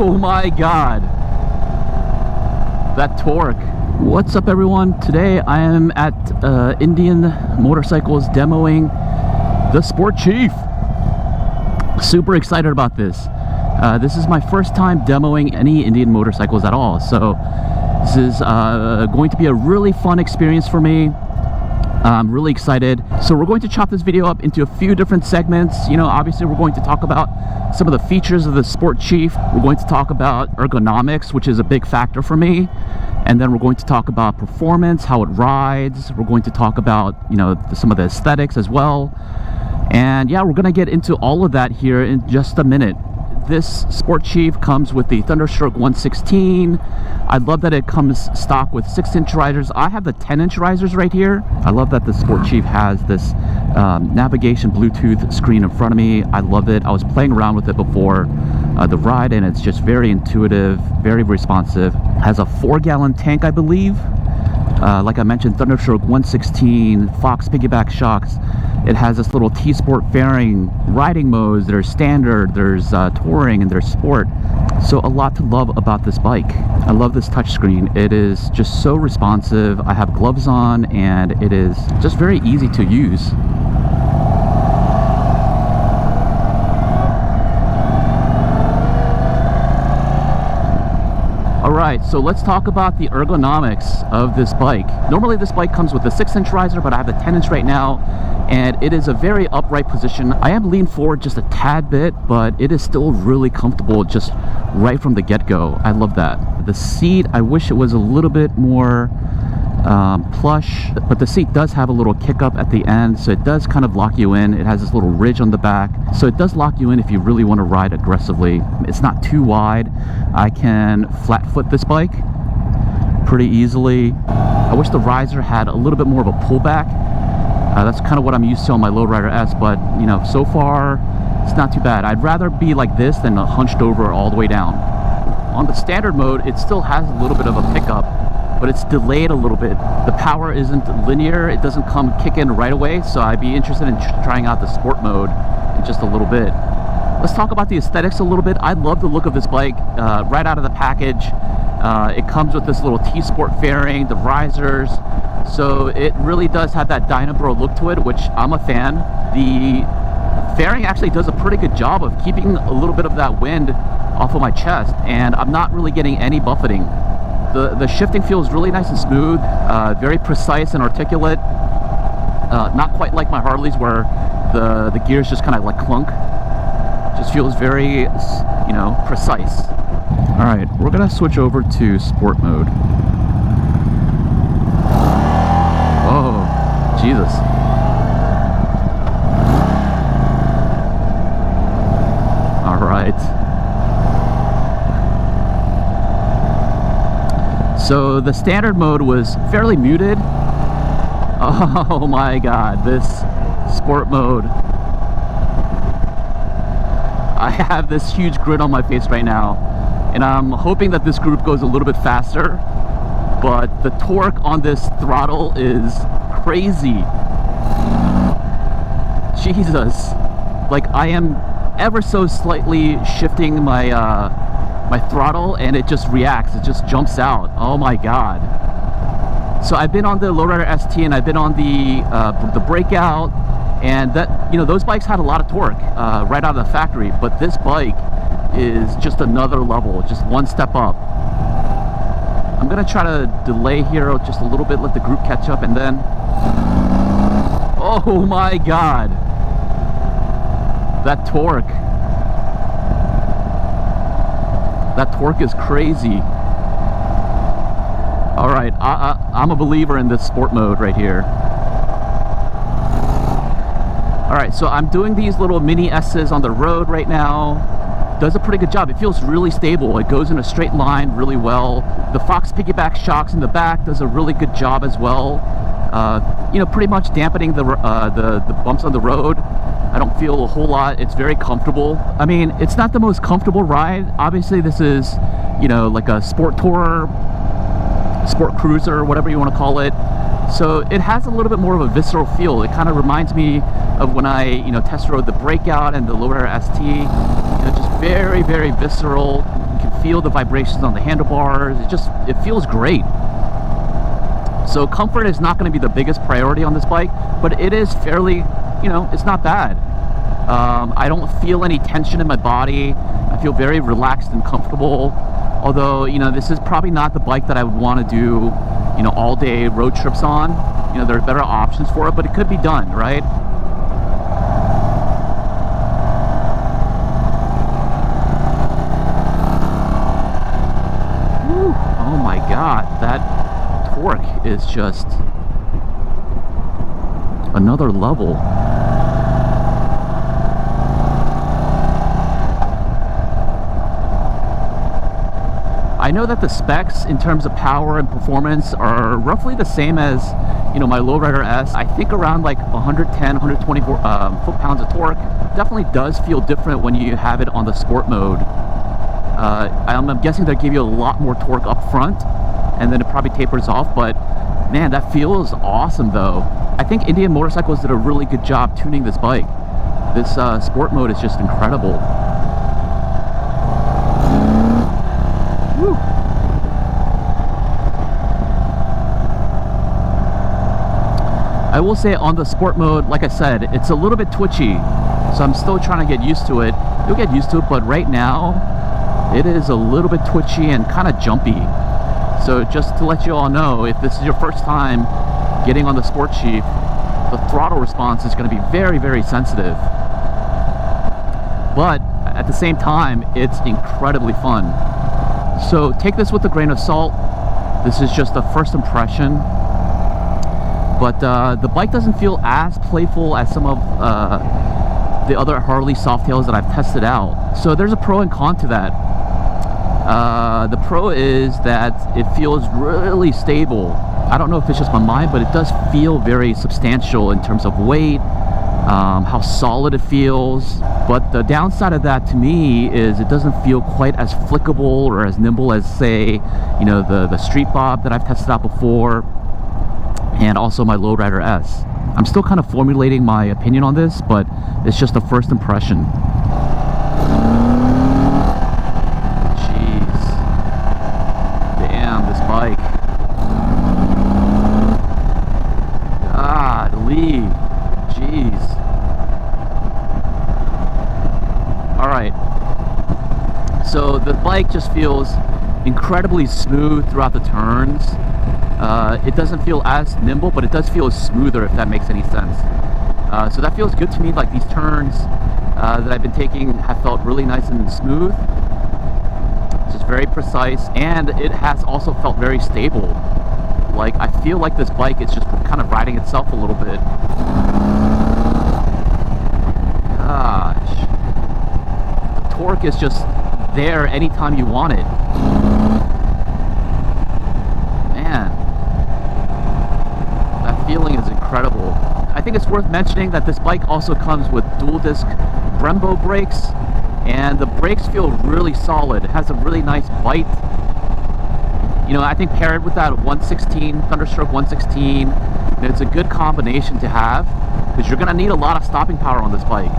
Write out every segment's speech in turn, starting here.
Oh my god, that torque. What's up everyone? Today I am at Indian Motorcycles demoing the Sport Chief. Super excited about this. This is my first time demoing any Indian motorcycles at all, so this is going to be a really fun experience for me. I'm really excited. So we're going to chop this video up into a few different segments. You know, obviously we're going to talk about some of the features of the Sport Chief. We're going to talk about ergonomics, which is a big factor for me. And then we're going to talk about performance, how it rides. We're going to talk about, you know, some of the aesthetics as well. And yeah, we're going to get into all of that here in just a minute. This Sport Chief comes with the Thunderstroke 116. I love that it comes stock with 6-inch risers. I have the 10-inch risers right here. I love that the Sport Chief has this navigation Bluetooth screen in front of me. I love it. I was playing around with it before the ride, and it's just very intuitive, very responsive. Has a 4-gallon tank, I believe. Like I mentioned, Thunderstroke 116, Fox piggyback shocks. It has this little T-Sport fairing, riding modes. There's standard, there's touring, and there's sport. So a lot to love about this bike. I love this touchscreen. It is just so responsive. I have gloves on, and it is just very easy to use. Alright, so let's talk about the ergonomics of this bike. Normally this bike comes with a 6-inch riser, but I have the 10-inch right now, and it is a very upright position. I am leaned forward just a tad bit, but it is still really comfortable just right from the get-go. I love that. The seat, I wish it was a little bit more plush, but the seat does have a little kick up at the end, so it does kind of lock you in. It has this little ridge on the back, so it does lock you in if you really want to ride aggressively. It's not too wide. I can flat foot this bike pretty easily. I wish the riser had a little bit more of a pullback. That's kind of what I'm used to on my Lowrider S, but you know, so far it's not too bad. I'd rather be like this than hunched over all the way down. On the standard mode, it still has a little bit of a pickup, but it's delayed a little bit. The power isn't linear. It doesn't come kick in right away, so I'd be interested in trying out the sport mode in just a little bit. Let's talk about the aesthetics a little bit. I love the look of this bike right out of the package. It comes with this little T-Sport fairing, the risers, so it really does have that Dynabro look to it, which I'm a fan. The fairing actually does a pretty good job of keeping a little bit of that wind off of my chest, and I'm not really getting any buffeting. The shifting feels really nice and smooth, very precise and articulate. Not quite like my Harleys where the gears just kind of like clunk. Just feels very, you know, precise. All right, we're gonna switch over to sport mode. Oh, Jesus. All right. So the standard mode was fairly muted. Oh my god, this sport mode. I have this huge grin on my face right now, and I'm hoping that this group goes a little bit faster, but the torque on this throttle is crazy. Jesus. Like, I am ever so slightly shifting my my throttle, and it just reacts. It just jumps out. Oh my god. So I've been on the Lowrider ST, and I've been on the Breakout, and that, you know, those bikes had a lot of torque right out of the factory, but this bike is just another level, just one step up. I'm gonna try to delay here just a little bit, let the group catch up, and then, oh my god, that torque. That torque is crazy. All right, I'm a believer in this sport mode right here. All right, so I'm doing these little mini S's on the road right now. Does a pretty good job. It feels really stable. It goes in a straight line really well. The Fox piggyback shocks in the back does a really good job as well. You know, pretty much dampening the bumps on the road. I don't feel a whole lot. It's very comfortable. I mean, it's not the most comfortable ride. Obviously, this is, you know, like a sport tourer, sport cruiser, whatever you want to call it. So it has a little bit more of a visceral feel. It kind of reminds me of when I, you know, test rode the Breakout and the Lowrider ST. You know, just very, very visceral. You can feel the vibrations on the handlebars. It feels great. So comfort is not going to be the biggest priority on this bike, but it is fairly, you know, it's not bad. I don't feel any tension in my body. I feel very relaxed and comfortable. Although, you know, this is probably not the bike that I would want to do, you know, all day road trips on. You know, there are better options for it, but it could be done, right? Whew. Oh my God, that torque is just another level. I know that the specs in terms of power and performance are roughly the same as, you know, my Lowrider S. I think around like 110, 124 foot-pounds of torque. Definitely does feel different when you have it on the sport mode. I'm guessing they give you a lot more torque up front, and then it probably tapers off, but man, that feels awesome though. I think Indian Motorcycles did a really good job tuning this bike. This sport mode is just incredible. Woo. I will say on the sport mode, like I said, it's a little bit twitchy, so I'm still trying to get used to it. You'll get used to it, but right now it is a little bit twitchy and kind of jumpy. So just to let you all know, if this is your first time getting on the Sport Chief, the throttle response is going to be very, very sensitive. But at the same time, it's incredibly fun. So take this with a grain of salt. This is just a first impression. But the bike doesn't feel as playful as some of the other Harley Softails that I've tested out. So there's a pro and con to that. The pro is that it feels really stable. I don't know if it's just my mind, but it does feel very substantial in terms of weight, how solid it feels. But the downside of that to me is it doesn't feel quite as flickable or as nimble as, say, you know, the Street Bob that I've tested out before, and also my Lowrider S. I'm still kind of formulating my opinion on this, but it's just a first impression. Jeez. Damn, this bike. Golly. Jeez. Alright. So the bike just feels incredibly smooth throughout the turns. It doesn't feel as nimble, but it does feel smoother, if that makes any sense. So that feels good to me. Like, these turns that I've been taking have felt really nice and smooth, just very precise, and it has also felt very stable. Like, I feel like this bike is just kind of riding itself a little bit. Gosh, the torque is just there anytime you want it. Man, that feeling is incredible. I think it's worth mentioning that this bike also comes with dual disc Brembo brakes, and the brakes feel really solid. It has a really nice bite. You know, I think paired with that 116 Thunderstroke 116, it's a good combination to have, because you're going to need a lot of stopping power on this bike.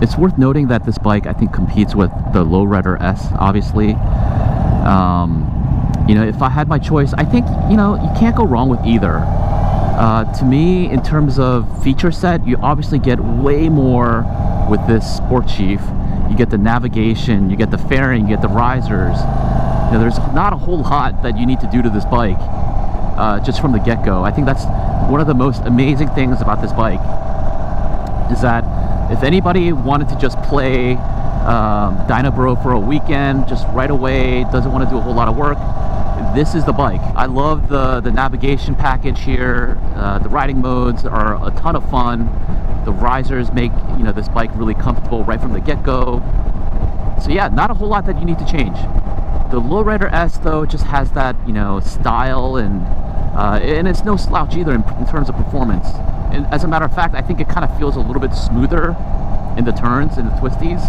It's worth noting that this bike, I think, competes with the Lowrider S, obviously. You know, if I had my choice, I think, you know, you can't go wrong with either. To me, in terms of feature set, you obviously get way more with this Sport Chief. You get the navigation, you get the fairing, you get the risers. You know, there's not a whole lot that you need to do to this bike just from the get-go. I think that's one of the most amazing things about this bike, is that if anybody wanted to just play Dynabro for a weekend, just right away, doesn't want to do a whole lot of work, this is the bike. I love the navigation package here. The riding modes are a ton of fun. The risers make, you know, this bike really comfortable right from the get-go. So yeah, not a whole lot that you need to change. The Lowrider S, though, just has that, you know, style, and it's no slouch either in terms of performance. And as a matter of fact, I think it kind of feels a little bit smoother in the turns, in the twisties.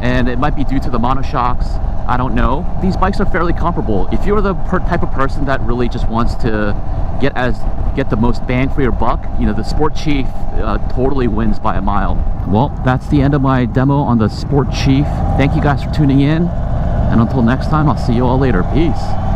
And it might be due to the monoshocks. I don't know. These bikes are fairly comparable. If you're the type of person that really just wants to get the most bang for your buck, you know, the Sport Chief totally wins by a mile. Well, that's the end of my demo on the Sport Chief. Thank you guys for tuning in. And until next time, I'll see you all later. Peace.